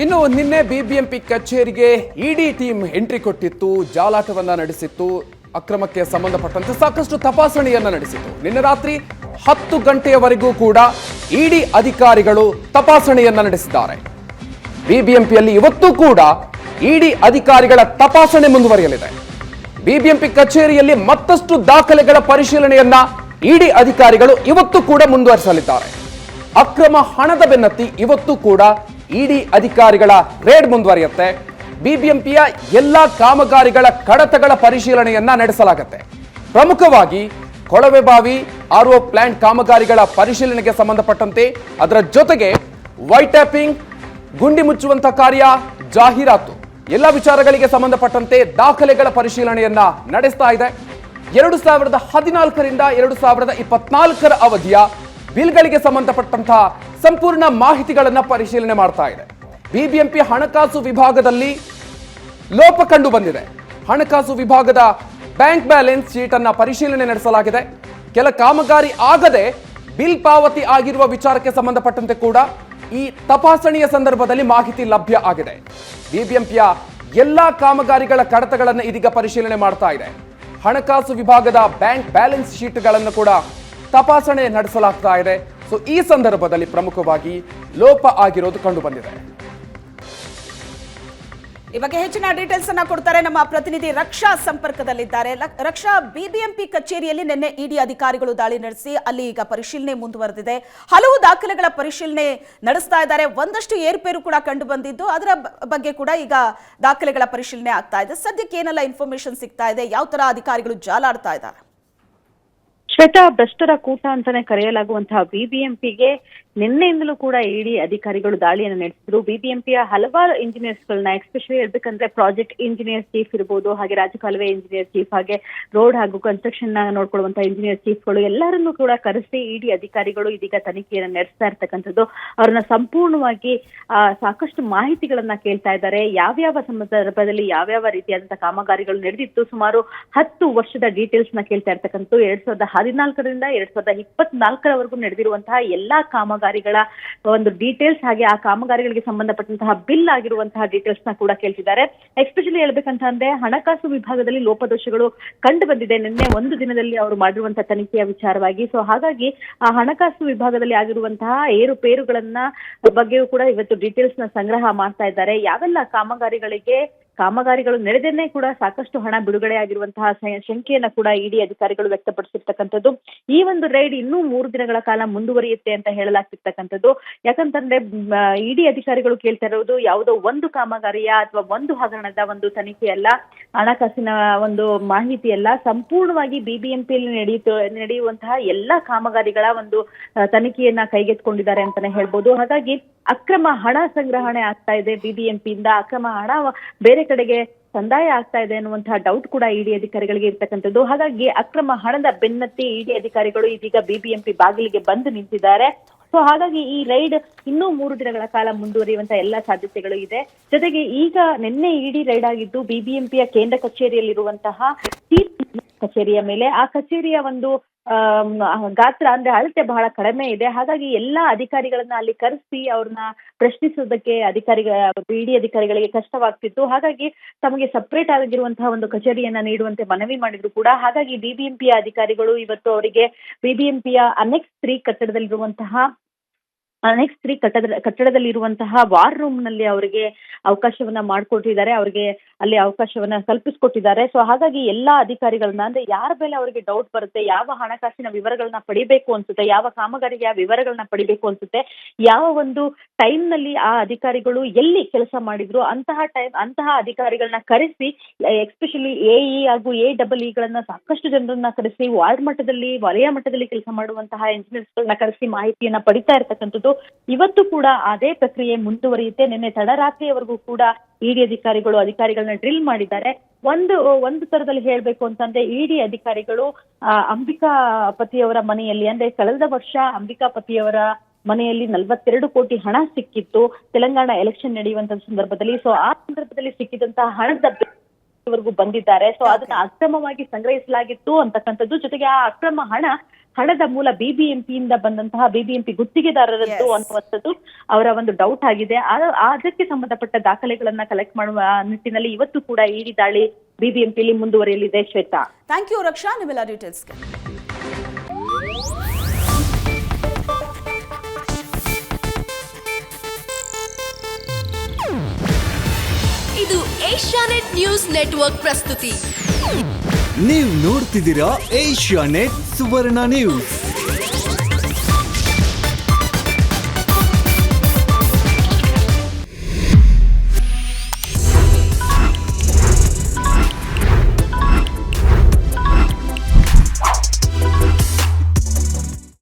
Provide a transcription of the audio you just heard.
ಇನ್ನು ನಿನ್ನೆ ಬಿಬಿಎಂಪಿ ಕಚೇರಿಗೆ ಇಡಿ ಟೀಮ್ ಎಂಟ್ರಿ ಕೊಟ್ಟಿತ್ತು, ಜಾಲಾಟವನ್ನ ನಡೆಸಿತ್ತು, ಅಕ್ರಮಕ್ಕೆ ಸಂಬಂಧಪಟ್ಟಂತೆ ಸಾಕಷ್ಟು ತಪಾಸಣೆಯನ್ನ ನಡೆಸಿತ್ತು. ನಿನ್ನೆ ರಾತ್ರಿ 10 ಗಂಟೆಯವರೆಗೂ ಕೂಡ ಇಡಿ ಅಧಿಕಾರಿಗಳು ತಪಾಸಣೆಯನ್ನ ನಡೆಸಿದ್ದಾರೆ. ಬಿಬಿಎಂಪಿಯಲ್ಲಿ ಇವತ್ತು ಕೂಡ ಇಡಿ ಅಧಿಕಾರಿಗಳ ತಪಾಸಣೆ ಮುಂದುವರಿಯಲಿದೆ. ಬಿಬಿಎಂಪಿ ಕಚೇರಿಯಲ್ಲಿ ಮತ್ತಷ್ಟು ದಾಖಲೆಗಳ ಪರಿಶೀಲನೆಯನ್ನ ಇಡಿ ಅಧಿಕಾರಿಗಳು ಇವತ್ತು ಕೂಡ ಮುಂದುವರಿಸಲಿದ್ದಾರೆ. ಅಕ್ರಮ ಹಣದ ಬೆನ್ನತ್ತಿ ಇವತ್ತು ಕೂಡ ಇಡಿ ಅಧಿಕಾರಿಗಳ ರೇಡ್ ಮುಂದುವರಿಯುತ್ತೆ. ಬಿಬಿಎಂಪಿಯ ಎಲ್ಲಾ ಕಾಮಗಾರಿಗಳ ಕಡತಗಳ ಪರಿಶೀಲನೆಯನ್ನ ನಡೆಸಲಾಗುತ್ತೆ. ಪ್ರಮುಖವಾಗಿ ಕೊಳವೆಬಾವಿ ಆರ್ಒ ಪ್ಲಾಂಟ್ ಕಾಮಗಾರಿಗಳ ಪರಿಶೀಲನೆಗೆ ಸಂಬಂಧಪಟ್ಟಂತೆ, ಅದರ ಜೊತೆಗೆ ವೈಟ್ ಟ್ಯಾಪಿಂಗ್, ಗುಂಡಿ ಮುಚ್ಚುವಂತ ಕಾರ್ಯ, ಜಾಹೀರಾತು ಎಲ್ಲ ವಿಚಾರಗಳಿಗೆ ಸಂಬಂಧಪಟ್ಟಂತೆ ದಾಖಲೆಗಳ ಪರಿಶೀಲನೆಯನ್ನ ನಡೆಸ್ತಾ ಇದೆ. 2014ರಿಂದ 2024ರ ಅವಧಿಯ ಬಿಲ್ಗಳಿಗೆ ಸಂಬಂಧಪಟ್ಟಂತಹ ಸಂಪೂರ್ಣ ಮಾಹಿತಿಗಳನ್ನು ಪರಿಶೀಲನೆ ಮಾಡ್ತಾ ಇದೆ. ಬಿಬಿಎಂಪಿ ಹಣಕಾಸು ವಿಭಾಗದಲ್ಲಿ ಲೋಪ ಕಂಡು ಬಂದಿದೆ. ಹಣಕಾಸು ವಿಭಾಗದ ಬ್ಯಾಂಕ್ ಬ್ಯಾಲೆನ್ಸ್ ಶೀಟ್ ಅನ್ನ ಪರಿಶೀಲನೆ ನಡೆಸಲಾಗಿದೆ. ಕೆಲ ಕಾಮಗಾರಿ ಆಗದೆ ಬಿಲ್ ಪಾವತಿ ಆಗಿರುವ ವಿಚಾರಕ್ಕೆ ಸಂಬಂಧಪಟ್ಟಂತೆ ಕೂಡ ಈ ತಪಾಸಣೆಯ ಸಂದರ್ಭದಲ್ಲಿ ಮಾಹಿತಿ ಲಭ್ಯ ಆಗಿದೆ. ಬಿಬಿಎಂಪಿಯ ಎಲ್ಲಾ ಕಾಮಗಾರಿಗಳ ಕಡತಗಳನ್ನು ಇದೀಗ ಪರಿಶೀಲನೆ ಮಾಡ್ತಾ ಇದೆ. ಹಣಕಾಸು ವಿಭಾಗದ ಬ್ಯಾಂಕ್ ಬ್ಯಾಲೆನ್ಸ್ ಶೀಟ್ಗಳನ್ನು ಕೂಡ ತಪಾಸಣೆ ನಡೆಸಲಾಗ್ತಾ ಇದೆ. ಸೊ ಈ ಸಂದರ್ಭದಲ್ಲಿ ಪ್ರಮುಖವಾಗಿ ಲೋಪ ಆಗಿರೋದು ಕಂಡು ಬಂದಿದೆ. ಈ ಬಗ್ಗೆ ಹೆಚ್ಚಿನ ಡೀಟೇಲ್ಸ್ ಅನ್ನ ಕೊಡ್ತಾರೆ ನಮ್ಮ ಪ್ರತಿನಿಧಿ ರಕ್ಷಾ ಸಂಪರ್ಕದಲ್ಲಿದ್ದಾರೆ. ರಕ್ಷಾ, ಬಿಬಿಎಂಪಿ ಕಚೇರಿಯಲ್ಲಿ ನಿನ್ನೆ ಇಡಿ ಅಧಿಕಾರಿಗಳು ದಾಳಿ ನಡೆಸಿ ಅಲ್ಲಿ ಈಗ ಪರಿಶೀಲನೆ ಮುಂದುವರೆದಿದೆ. ಹಲವು ದಾಖಲೆಗಳ ಪರಿಶೀಲನೆ ನಡೆಸ್ತಾ ಇದ್ದಾರೆ. ಒಂದಷ್ಟು ಏರುಪೇರು ಕೂಡ ಕಂಡು ಬಂದಿದ್ದು, ಅದರ ಬಗ್ಗೆ ಕೂಡ ಈಗ ದಾಖಲೆಗಳ ಪರಿಶೀಲನೆ ಆಗ್ತಾ ಇದೆ. ಸದ್ಯಕ್ಕೆ ಏನೆಲ್ಲ ಇನ್ಫಾರ್ಮೇಶನ್ ಸಿಗ್ತಾ ಇದೆ, ಯಾವ ತರ ಅಧಿಕಾರಿಗಳು ಜಾಲಾಡ್ತಾ ಇದ್ದಾರೆ? ಶ್ವೇತಾ, ಭ್ರಷ್ಟರ ಕೂಟ ಅಂತಾನೆ ಕರೆಯಲಾಗುವಂತಹ ಬಿಬಿಎಂಪಿಗೆ ನಿನ್ನೆಯಿಂದಲೂ ಕೂಡ ಇಡಿ ಅಧಿಕಾರಿಗಳು ದಾಳಿಯನ್ನು ನಡೆಸಿದ್ರು. ಬಿಬಿಎಂಪಿಯ ಹಲವಾರು ಇಂಜಿನಿಯರ್ಸ್ಗಳನ್ನ, ಎಸ್ಪೆಷಲಿ ಹೇಳ್ಬೇಕಂದ್ರೆ ಪ್ರಾಜೆಕ್ಟ್ ಇಂಜಿನಿಯರ್ ಚೀಫ್ ಇರ್ಬೋದು, ಹಾಗೆ ರಾಜಕಾಲುವೆ ಇಂಜಿನಿಯರ್ ಚೀಫ್, ಹಾಗೆ ರೋಡ್ ಹಾಗೂ ಕನ್ಸ್ಟ್ರಕ್ಷನ್ ನೋಡ್ಕೊಳ್ಳುವಂತಹ ಇಂಜಿನಿಯರ್ ಚೀಫ್ಗಳು ಎಲ್ಲರನ್ನೂ ಕೂಡ ಕರೆಸಿ ಇಡಿ ಅಧಿಕಾರಿಗಳು ಇದೀಗ ತನಿಖೆಯನ್ನು ನಡೆಸ್ತಾ ಇರ್ತಕ್ಕಂಥದ್ದು. ಅವ್ರನ್ನ ಸಂಪೂರ್ಣವಾಗಿ ಸಾಕಷ್ಟು ಮಾಹಿತಿಗಳನ್ನ ಕೇಳ್ತಾ ಇದ್ದಾರೆ. ಯಾವ್ಯಾವ ಸಂದರ್ಭದಲ್ಲಿ ಯಾವ್ಯಾವ ರೀತಿಯಾದಂತಹ ಕಾಮಗಾರಿಗಳು ನಡೆದಿತ್ತು, ಸುಮಾರು 10 ವರ್ಷದ ಡೀಟೇಲ್ಸ್ ನ ಕೇಳ್ತಾ ಇರ್ತಕ್ಕಂಥದ್ದು. 2014ರಿಂದ 2024ರವರೆಗೂ ನಡೆದಿರುವಂತಹ ಎಲ್ಲಾ ಕಾಮಗಾರಿಗಳ ಒಂದು ಡೀಟೇಲ್ಸ್, ಹಾಗೆ ಆ ಕಾಮಗಾರಿಗಳಿಗೆ ಸಂಬಂಧಪಟ್ಟಂತಹ ಬಿಲ್ ಆಗಿರುವಂತಹ ಡೀಟೇಲ್ಸ್ ನ ಕೂಡ ಕೇಳ್ತಿದ್ದಾರೆ. ಎಸ್ಪೆಷಲಿ ಹೇಳ್ಬೇಕಂತಂದ್ರೆ ಹಣಕಾಸು ವಿಭಾಗದಲ್ಲಿ ಲೋಪದೋಷಗಳು ಕಂಡು ಬಂದಿದೆ ನಿನ್ನೆ ಒಂದು ದಿನದಲ್ಲಿ ಅವರು ಮಾಡಿರುವಂತಹ ತನಿಖೆಯ ವಿಚಾರವಾಗಿ. ಸೊ ಹಾಗಾಗಿ ಆ ಹಣಕಾಸು ವಿಭಾಗದಲ್ಲಿ ಆಗಿರುವಂತಹ ಏರುಪೇರುಗಳನ್ನ ಬಗ್ಗೆಯೂ ಕೂಡ ಇವತ್ತು ಡೀಟೇಲ್ಸ್ ನ ಸಂಗ್ರಹ ಮಾಡ್ತಾ ಇದ್ದಾರೆ. ಯಾವೆಲ್ಲ ಕಾಮಗಾರಿಗಳು ನಡೆದೇನೆ ಕೂಡ ಸಾಕಷ್ಟು ಹಣ ಬಿಡುಗಡೆ ಆಗಿರುವಂತಹ ಶಂಕೆಯನ್ನ ಕೂಡ ಇಡಿ ಅಧಿಕಾರಿಗಳು ವ್ಯಕ್ತಪಡಿಸಿರ್ತಕ್ಕಂಥದ್ದು. ಈ ಒಂದು ರೈಡ್ ಇನ್ನೂ 3 ದಿನಗಳ ಕಾಲ ಮುಂದುವರಿಯುತ್ತೆ ಅಂತ ಹೇಳಲಾಗ್ತಿರ್ತಕ್ಕಂಥದ್ದು. ಯಾಕಂತಂದ್ರೆ ಇಡಿ ಅಧಿಕಾರಿಗಳು ಕೇಳ್ತಾ ಇರೋದು ಯಾವುದೋ ಒಂದು ಕಾಮಗಾರಿಯ ಅಥವಾ ಒಂದು ಹಗರಣದ ಒಂದು ತನಿಖೆಯಲ್ಲ, ಹಣಕಾಸಿನ ಒಂದು ಮಾಹಿತಿಯಲ್ಲ, ಸಂಪೂರ್ಣವಾಗಿ ಬಿಬಿಎಂಪಿಯಲ್ಲಿ ನಡೆಯುವಂತಹ ಎಲ್ಲಾ ಕಾಮಗಾರಿಗಳ ಒಂದು ತನಿಖೆಯನ್ನ ಕೈಗೆತ್ತಿಕೊಂಡಿದ್ದಾರೆ ಅಂತಾನೆ ಹೇಳ್ಬೋದು. ಹಾಗಾಗಿ ಅಕ್ರಮ ಹಣ ಸಂಗ್ರಹಣೆ ಆಗ್ತಾ ಇದೆ, ಬಿಬಿಎಂಪಿಯಿಂದ ಅಕ್ರಮ ಹಣ ಬೇರೆ ಕಡೆಗೆ ಸಂದಾಯ ಆಗ್ತಾ ಇದೆ ಅನ್ನುವಂತಹ ಡೌಟ್ ಕೂಡ ಇಡಿ ಅಧಿಕಾರಿಗಳಿಗೆ ಇರ್ತಕ್ಕಂಥದ್ದು. ಹಾಗಾಗಿ ಅಕ್ರಮ ಹಣದ ಬೆನ್ನತ್ತಿ ಇಡಿ ಅಧಿಕಾರಿಗಳು ಇದೀಗ ಬಿಬಿಎಂಪಿ ಬಾಗಿಲಿಗೆ ಬಂದು ನಿಂತಿದ್ದಾರೆ. ಸೊ ಹಾಗಾಗಿ ಈ ರೈಡ್ ಇನ್ನೂ 3 ದಿನಗಳ ಕಾಲ ಮುಂದುವರಿಯುವಂತಹ ಎಲ್ಲಾ ಸಾಧ್ಯತೆಗಳು ಇದೆ. ಜೊತೆಗೆ ಈಗ ನಿನ್ನೆ ಇಡಿ ರೈಡ್ ಆಗಿದ್ದು ಬಿಬಿಎಂಪಿಯ ಕೇಂದ್ರ ಕಚೇರಿಯಲ್ಲಿರುವಂತಹ ಕಚೇರಿಯ ಮೇಲೆ. ಆ ಕಚೇರಿಯ ಒಂದು ಗಾತ್ರ ಅಂದ್ರೆ ಅಳತೆ ಬಹಳ ಕಡಿಮೆ ಇದೆ. ಹಾಗಾಗಿ ಎಲ್ಲಾ ಅಧಿಕಾರಿಗಳನ್ನ ಅಲ್ಲಿ ಕರೆಸಿ ಅವ್ರನ್ನ ಪ್ರಶ್ನಿಸೋದಕ್ಕೆ ಇಡಿ ಅಧಿಕಾರಿಗಳಿಗೆ ಕಷ್ಟವಾಗ್ತಿತ್ತು. ಹಾಗಾಗಿ ತಮಗೆ ಸಪರೇಟ್ ಆಗಿರುವಂತಹ ಒಂದು ಕಚೇರಿಯನ್ನ ನೀಡುವಂತೆ ಮನವಿ ಮಾಡಿದ್ರು ಕೂಡ. ಹಾಗಾಗಿ ಬಿಬಿಎಂಪಿಯ ಅಧಿಕಾರಿಗಳು ಇವತ್ತು ಅವರಿಗೆ ಬಿಬಿಎಂಪಿಯ ಅನೆಕ್ಸ್ 3 ಕಟ್ಟಡದಲ್ಲಿರುವಂತಹ ವಾರ್ ರೂಮ್ ನಲ್ಲಿ ಅವರಿಗೆ ಅವಕಾಶವನ್ನ ಮಾಡಿಕೊಟ್ಟಿದ್ದಾರೆ, ಅವರಿಗೆ ಅಲ್ಲಿ ಅವಕಾಶವನ್ನ ಕಲ್ಪಿಸಿಕೊಟ್ಟಿದ್ದಾರೆ. ಸೊ ಹಾಗಾಗಿ ಎಲ್ಲಾ ಅಧಿಕಾರಿಗಳನ್ನ, ಅಂದ್ರೆ ಯಾರ ಮೇಲೆ ಅವರಿಗೆ ಡೌಟ್ ಬರುತ್ತೆ, ಯಾವ ಹಣಕಾಸಿನ ವಿವರಗಳನ್ನ ಪಡಿಬೇಕು ಅನ್ಸುತ್ತೆ, ಯಾವ ಕಾಮಗಾರಿಗೆ ಆ ವಿವರಗಳನ್ನ ಪಡಿಬೇಕು ಅನ್ಸುತ್ತೆ, ಯಾವ ಒಂದು ಟೈಮ್ ನಲ್ಲಿ ಆ ಅಧಿಕಾರಿಗಳು ಎಲ್ಲಿ ಕೆಲಸ ಮಾಡಿದ್ರು ಅಂತಹ ಅಧಿಕಾರಿಗಳನ್ನ ಕರೆಸಿ, ಎಸ್ಪೆಷಲಿ ಎಇ ಹಾಗೂ ಎಇಇಗಳನ್ನ ಸಾಕಷ್ಟು ಜನರನ್ನ ಕರೆಸಿ, ವಾರ್ಡ್ ಮಟ್ಟದಲ್ಲಿ, ವಲಯ ಮಟ್ಟದಲ್ಲಿ ಕೆಲಸ ಮಾಡುವಂತಹ ಇಂಜಿನಿಯರ್ಸ್ಗಳನ್ನ ಕರೆಸಿ ಮಾಹಿತಿಯನ್ನ ಪಡಿತಾ ಇರ್ತಕ್ಕಂಥದ್ದು. ಇವತ್ತು ಕೂಡ ಅದೇ ಪ್ರಕ್ರಿಯೆ ಮುಂದುವರಿಯುತ್ತೆ. ನಿನ್ನೆ ತಡರಾತ್ರಿಯವರೆಗೂ ಕೂಡ ಇಡಿ ಅಧಿಕಾರಿಗಳನ್ನ ಡ್ರಿಲ್ ಮಾಡಿದ್ದಾರೆ. ಒಂದು ತರದಲ್ಲಿ ಹೇಳ್ಬೇಕು ಅಂತಂದ್ರೆ ಇಡಿ ಅಧಿಕಾರಿಗಳು ಅಂಬಿಕಾಪತಿಯವರ ಮನೆಯಲ್ಲಿ, ಅಂದ್ರೆ ಕಳೆದ ವರ್ಷ ಅಂಬಿಕಾಪತಿಯವರ ಮನೆಯಲ್ಲಿ 42 ಕೋಟಿ ಹಣ ಸಿಕ್ಕಿತ್ತು ತೆಲಂಗಾಣ ಎಲೆಕ್ಷನ್ ನಡೆಯುವಂತಹ ಸಂದರ್ಭದಲ್ಲಿ. ಸೊ ಆ ಸಂದರ್ಭದಲ್ಲಿ ಸಿಕ್ಕಿದಂತಹ ಹಣದ ಬಂದಿದ್ದಾರೆ. ಸೊ ಅದನ್ನ ಅಕ್ರಮವಾಗಿ ಸಂಗ್ರಹಿಸಲಾಗಿತ್ತು ಅಂತಕ್ಕಂಥದ್ದು. ಜೊತೆಗೆ ಆ ಅಕ್ರಮ ಹಣ ಹಣದ ಮೂಲ ಬಿಬಿಎಂಪಿಯಿಂದ ಬಂದಂತಹ ಬಿಬಿಎಂಪಿ ಗುತ್ತಿಗೆದಾರರದ್ದು ಅನ್ನುವಂಥದ್ದು ಅವರ ಒಂದು ಡೌಟ್ ಆಗಿದೆ. ಅದಕ್ಕೆ ಸಂಬಂಧಪಟ್ಟ ದಾಖಲೆಗಳನ್ನ ಕಲೆಕ್ಟ್ ಮಾಡುವ ನಿಟ್ಟಿನಲ್ಲಿ ಇವತ್ತು ಕೂಡ ಇಡಿ ದಾಳಿ ಬಿಬಿಎಂಪಿಯಲ್ಲಿ ಮುಂದುವರಿಯಲಿದೆ. ಶ್ವೇತಾ, ಥ್ಯಾಂಕ್ ಯು ರಕ್ಷಾ, ನಿಮ್ಮೆಲ್ಲ ಡೀಟೇಲ್ಸ್ಗೆ. ಇದು ಏಷ್ಯಾನೆಟ್ ನ್ಯೂಸ್ ನೆಟ್ವರ್ಕ್ ಪ್ರಸ್ತುತಿ. ನೀವು ನೋಡ್ತಿದ್ದೀರಾ ಏಷ್ಯಾನೆಟ್ ಸುವರ್ಣ ನ್ಯೂಸ್.